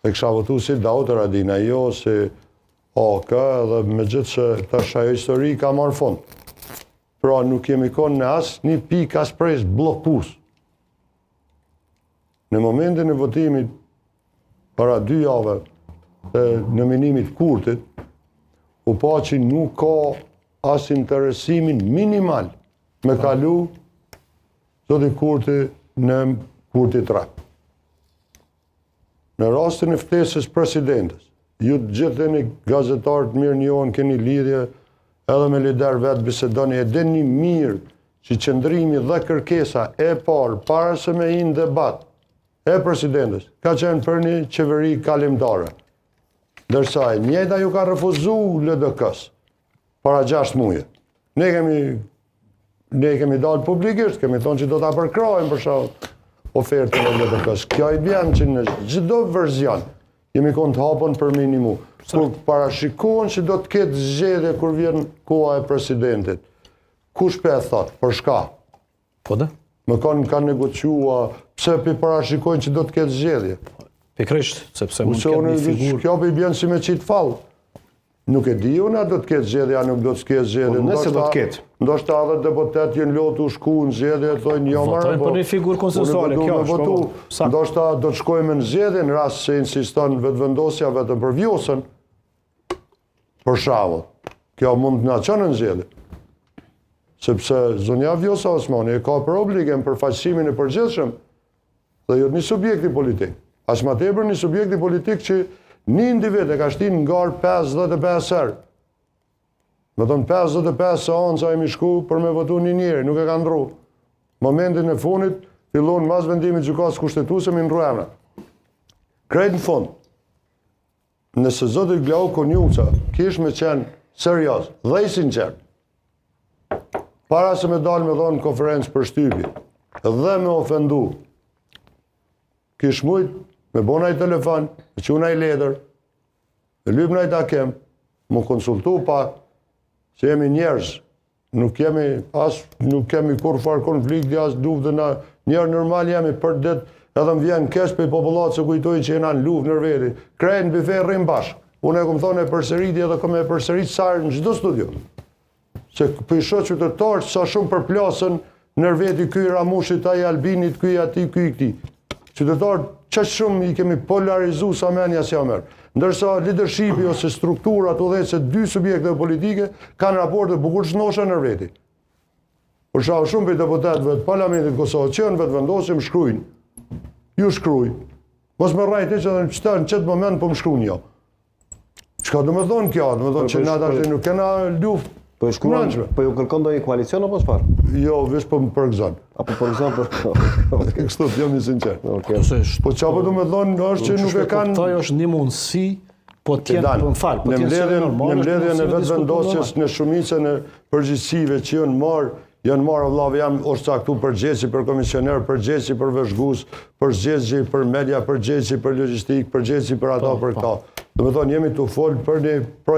E kësha votu si Daut Radina, jo si AK, dhe me gjithë që tash ajo histori ka marrë fond. Pra nuk jemi konë në asë një pikë as pres blokpus. Në momentin e votimit, para 2 jave, në nominimit Kurtit, u pa që nuk ka as interesimin minimal me kalu zoti Kurti në Kurti 3. Në rastin e ftesës presidentes, ju të gjithë një gazetarët mirë njohën, keni lidhje edhe me lider vetë bisedoni, e dini mirë që qëndrimi dhe kërkesa e parë, para se me hinë debat e presidentes, ka qenë për një qeveri kalimtare. Dërsa e njëjta ju ka refuzu LDK-s para 6 muje. Ne kemi dalë publikisht, kemi thonë që do t'a përkrojmë për shkak ofertën e LDK-s. Kjo i bjen që në çdo verzion jemi konë të hapën për minimu. Kur parashikohen që do të ketë zgjedhje kur vjen koha e presidentit. Kush pe e thot? Për shka? Po dhe? Më kanë negociua, pse pe parashikojnë që do të ketë zgjedhje? Pikrisht, sepse mund të ketë një figurë. Kjo pe i bjen si me qitë fallë. Nuk e di unë, do të ketë zgjedhje, a nuk do të ketë zgjedhje. Nëse do të ketë. Ndoshta edhe deputet jenë lotu shku në zgjedhje, thojnë jo marë. Votojnë për një figurë konsensuale, kjo është. Ndoshta do të shkojmë në zgjedhje në rast se insiston vetëvendosja vetëm për Vjosën. Për shembull, kjo mund të na çon në zgjedhje. Sepse zonja Vjosa Osmani e ka për obligim për faqësimin e përgjithshëm dhe jo një subjekti politik. As më tepër një subjekti politik që një individ e ka shtinë ngar 55 herë. Me thonë 55 seanca imi shku për me votu një njeri, nuk e ka ndru. Momentin e fundit, fillon mas vendimit gjykatës kushtetuese me ndru emra. Krejt në fund, nëse zoti Glau Konjuca kish me qenë serios dhe i sinqert, para se me dalë me thonë konferencë për shtypje dhe me ofendu, kish mujt me bona i telefon, me quna i letër, me lypna i takem, më konsultu pak, që jemi njerëz, nuk kemi kur farë konflikti, as luftë, njerë normal jemi për det, edhe më vjen kesh për i populatë se kujtojnë që jena në luftë nër veti. Krejnë bife rrim bashkë. Unë e këmë thonë e përsëriti edhe këmë e përsërit sarë në gjithdo studio. Se për i shoqë qytetarë, sa shumë përplasën nër veti kuj Ramushit, aj Albinit, kuj ati, kuj këti. Qytetarë që shumë i kemi polarizu sa menja si amer. Ndërsa leadershipi ose strukturat o dhe se 2 subjekte politike kanë raporte bukur shnosha nër veti. Por shau shumë për deputetëve të Parlamentit Kosovë që në vetë vendosim shkrujnë. Ju shkruj. Mos më rajti që në qëtë moment po më shkrujnë jo. Qka do me thonë kjo? Do me thonë që na të nuk kena luft. Po ju kërkon do një koalicion apo s'far? Jo, vesh po më përgëzon. Apo përgëzon për... Kështu të jam i sinqert. Po qa po du me thonë është që nuk e kanë... Taj është një mundësi, po tjenë për më falë. Në mbledhjen e vetë vendosjes në shumicën e përgjithësive që janë marë vëllave, jam është caktu përgjithësi për komisioner, përgjithësi për vëzhgus, përgjithësi për media, përgjithësi për logjistik, përgjithësi për ata për këta. Do me thonë jemi të folë për një projekt